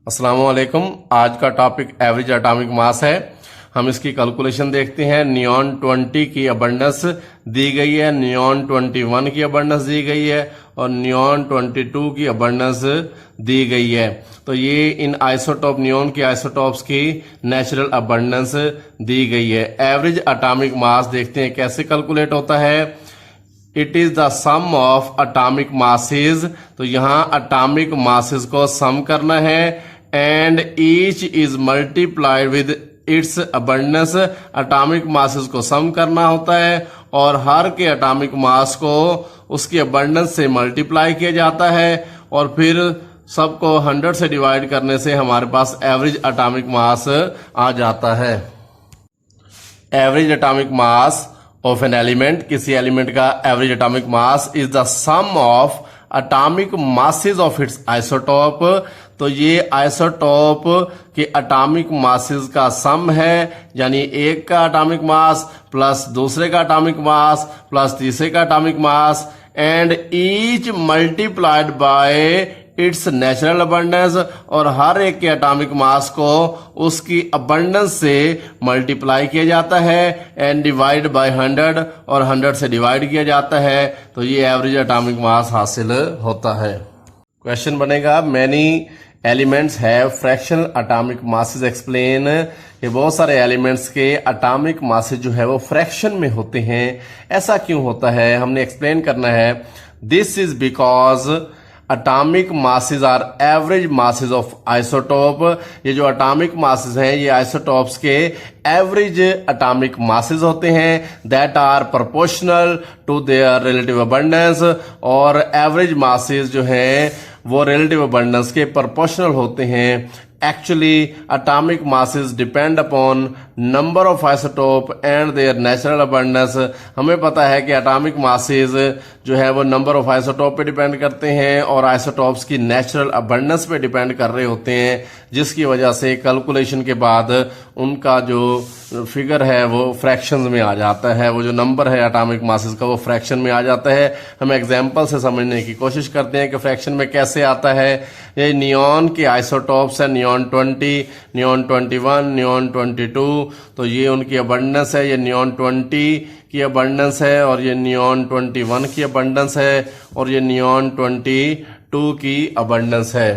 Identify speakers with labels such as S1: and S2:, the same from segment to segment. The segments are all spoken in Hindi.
S1: अस्सलाम वालेकुम। आज का टॉपिक एवरेज एटॉमिक मास है। हम इसकी कैलकुलेशन देखते हैं। नियॉन 20 की अबंडेंस दी गई है, नियॉन 21 की अबंडेंस दी गई है और नियॉन 22 की अबंडेंस दी गई है। तो ये इन आइसोटॉप नियॉन के आइसोटॉप्स की नेचुरल अबंडेंस दी गई है। एवरेज एटॉमिक मास देखते हैं कैसे कैलकुलेट होता है। It is the sum of atomic masses. तो यहां अटॉमिक मासेस को सम करना है and each is multiplied with its abundance. Atomic masses को सम करना होता है और हर के अटॉमिक मास को उसकी अबंडेंस से मल्टीप्लाई किया जाता है और फिर सबको 100 से डिवाइड करने से हमारे पास एवरेज एटॉमिक मास आ जाता है। Average atomic mass of an element, किसी एलिमेंट का average atomic mass is the sum of atomic masses of its isotope. तो ये आइसोटॉप के एटॉमिक मासेस का सम है, यानी एक का एटॉमिक मास प्लस दूसरे का एटॉमिक मास प्लस तीसरे का atomic mass and each multiplied by it's natural abundance. और हर एक के एटॉमिक मास को उसकी अबंडेंस से मल्टीप्लाई किया जाता है एंड डिवाइड बाय 100 और 100 से डिवाइड किया जाता है। तो ये एवरेज एटॉमिक मास हासिल होता है। क्वेश्चन बनेगा, many elements have fractional atomic masses explain. ये बहुत सारे एलिमेंट्स के एटॉमिक मासेस जो है वो फ्रैक्शन में होते हैं। ऐसा क्यों होता है, हमने एक्सप्लेन करना है। This is because atomic masses are average masses of isotope. ये जो अटॉमिक मासेस हैं ये आइसोटॉप्स के एवरेज अटॉमिक मासेस होते हैं that are proportional to their relative abundance. और एवरेज मासेस जो हैं वो रिलेटिव अबंडेंस के प्रोपोर्शनल होते हैं। Actually atomic masses depend upon number of isotope and their natural abundance. हमें पता है कि अटॉमिक मासेस जो है वो नंबर ऑफ आइसोटोप पे डिपेंड करते हैं और आइसोटोप्स की नेचुरल अबंडेंस पे डिपेंड कर रहे होते हैं, जिसकी वजह से कैलकुलेशन के बाद उनका जो फिगर है वो फ्रैक्शंस में आ जाता है। वो जो नंबर है एटॉमिक मासेस का वो फ्रैक्शन में आ जाता है। हम एग्जांपल से समझने की कोशिश करते हैं कि फ्रैक्शन में कैसे आता है। ये नियॉन के आइसोटोप्स है, नियॉन 20, नियॉन 21, नियॉन 22। तो ये उनकी अबंडेंस है। ये नियॉन 20 की अबंडेंस है और ये नियॉन 21 की अबंडेंस है और ये नियॉन 22 की अबंडेंस है।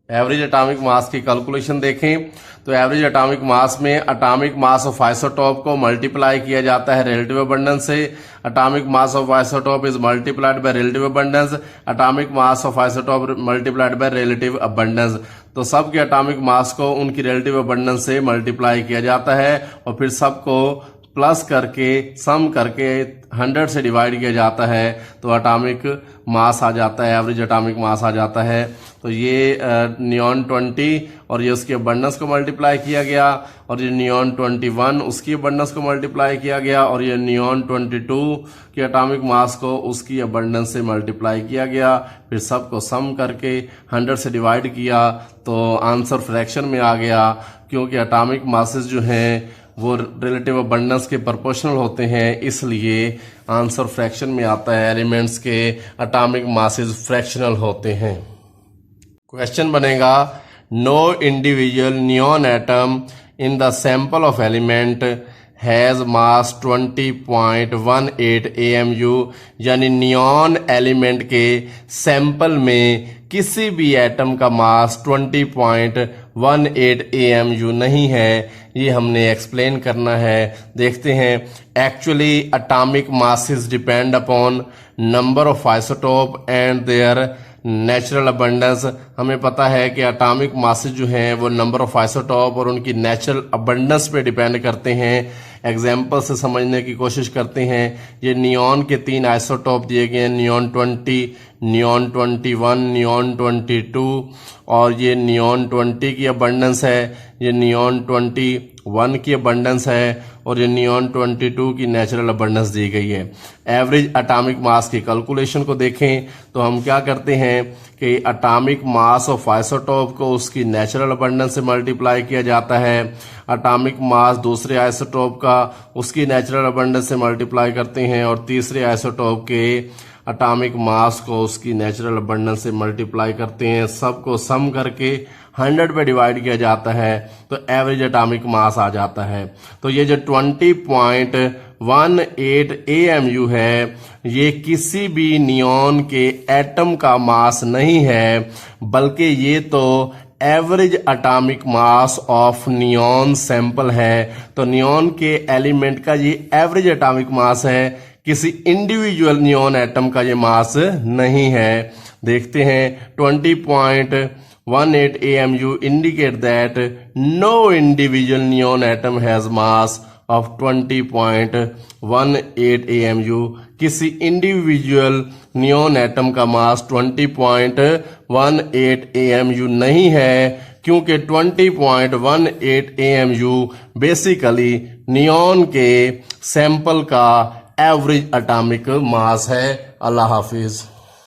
S1: एवरेज एटॉमिक मास की कैलकुलेशन देखें तो एवरेज एटॉमिक मास में एटॉमिक मास ऑफ आइसोटॉप को मल्टीप्लाई किया जाता है रिलेटिव अबंडेंस से। Atomic mass of isotope is multiplied by relative abundance. Atomic mass of isotope multiplied by relative abundance. तो सबके एटॉमिक मास को उनकी रिलेटिव अबंडेंस से मल्टीप्लाई किया जाता है और फिर सबको प्लस करके सम करके 100 से डिवाइड किया जाता है तो एटॉमिक मास आ जाता है, एवरेज एटॉमिक मास आ जाता है। तो ये नियॉन 20 और ये उसके अबंडेंस को मल्टीप्लाई किया गया और ये नियॉन 21 उसकी अबंडेंस को मल्टीप्लाई किया गया और ये नियॉन 22 के एटॉमिक मास को उसकी अबंडेंस से मल्टीप्लाई किया गया। फिर सबको सम करके 100 से डिवाइड किया तो आंसर फ्रैक्शन में आ गया, क्योंकि एटॉमिक मासेस जो हैं वो रिलेटिव अबंडेंस के प्रोपोर्शनल होते हैं, इसलिए आंसर फ्रैक्शन में आता है। एलिमेंट्स के एटॉमिक मासेस फ्रैक्शनल होते हैं। क्वेश्चन बनेगा, no individual neon atom in the sample of element has mass 20.18 AMU। यानी नियॉन एलिमेंट के सैंपल में किसी भी एटम का मास 20.18 AMU नहीं है। ये हमने एक्सप्लेन करना है। देखते हैं, actually atomic masses depend upon number of isotope and their natural abundance. हमें पता है कि एटॉमिक मासेस जो हैं वो नंबर ऑफ आइसोटोप और उनकी नेचुरल अबंडेंस पे डिपेंड करते हैं। एग्जाम्पल से समझने की कोशिश करते हैं। ये नियॉन के 3 आइसोटोप दिए गए हैं, नियॉन 20, नियॉन 21, नियॉन 22 और ये नियॉन 20 की अबंडेंस है, ये नियॉन 21 की अबंडेंस है और ये नियॉन 22 की नेचुरल अबंडेंस दी गई है। एवरेज एटॉमिक मास की कैलकुलेशन को देखें तो हम क्या करते हैं कि एटॉमिक मास ऑफ आइसोटोप को उसकी नेचुरल अबंडेंस से मल्टीप्लाई किया जाता है। एटॉमिक मास दूसरे आइसोटोप का उसकी नेचुरल अबंडेंस से मल्टीप्लाई करते हैं और तीसरे आइसोटोप के एटॉमिक मास को उसकी नेचुरल अबंडेंस से मल्टीप्लाई करते हैं, सबको सम करके 100 पे डिवाइड किया जाता है तो एवरेज एटॉमिक मास आ जाता है। तो ये जो 20.18 AMU है ये किसी भी नियॉन के एटम का मास नहीं है, बल्कि ये तो average atomic mass of neon sample है। तो नियॉन के एलिमेंट का ये एवरेज एटॉमिक मास है, किसी इंडिविजुअल नियॉन एटम का ये मास नहीं है। देखते हैं 20.18 AMU indicate that no individual neon atom has mass of 20.18 AMU। किसी इंडिविजुअल नियॉन एटम का मास 20.18 AMU नहीं है, क्योंकि 20.18 AMU बेसिकली नियॉन के सैंपल का एवरेज एटॉमिक मास है। अल्लाह हाफिज।